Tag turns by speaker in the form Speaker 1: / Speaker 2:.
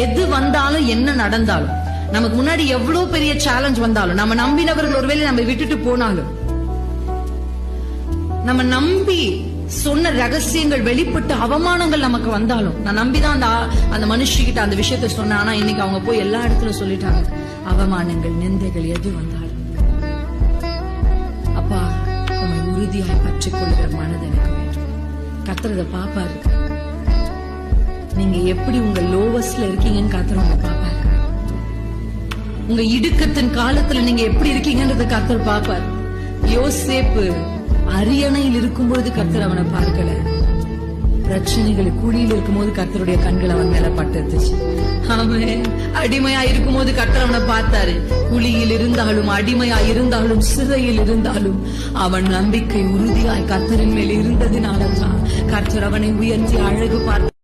Speaker 1: எது வந்தாலும் என்ன நடந்தாலும், நமக்கு முன்னாடி எவ்வளவு பெரிய சேலஞ்ச் வந்தாலும், நம்ம நம்பினவர்கள் ஒருவேளை நம்ம விட்டுட்டு போனாலும், நம்ம நம்பி சொன்ன ரகசியங்கள் வெளிப்பட்டு அவமானங்கள் நமக்கு வந்தாலும், நான் நம்பிதான் அந்த மனுஷிகிட்ட அந்த விஷயத்த சொன்னேன். ஆனா இன்னைக்கு அவங்க போய் எல்லா இடத்துல சொல்லிட்டாங்க, அவமானங்கள் நிந்தைகள் எது வந்தாலும் அப்பா உண்மை உறுதியாய் பற்றிக் கொள்கிற மனது எனக்கு வேண்டும். கர்த்தர் பாப்பாரு. நீங்க எப்படி உங்க லோவஸ்ட்ல இருக்கீங்கன்னு கர்த்தர் உங்க பாப்பாரு. உங்க இடுக்கத்தின் காலத்துல நீங்க எப்படி இருக்கீங்கன்றது கர்த்தர் பாப்பாரு. யோசேப்பு அரியணையில் இருக்கும்போது கர்த்தர் அவனை பார்க்கல, பிரச்சனைகள் குழியில் இருக்கும்போது கர்த்தருடைய கண்கள் அவன் மேல பட்டுச்சு. அவன் அடிமையா இருக்கும்போது கர்த்தர் அவனை பார்த்தாரு. குழியில் இருந்தாலும், அடிமையா இருந்தாலும், சிறையில் இருந்தாலும் அவன் நம்பிக்கை உறுதியாய் கர்த்தரின் மேல் இருந்ததினால்தான் கர்த்தர் அவனை உயர்த்தி அழகு பார்த்து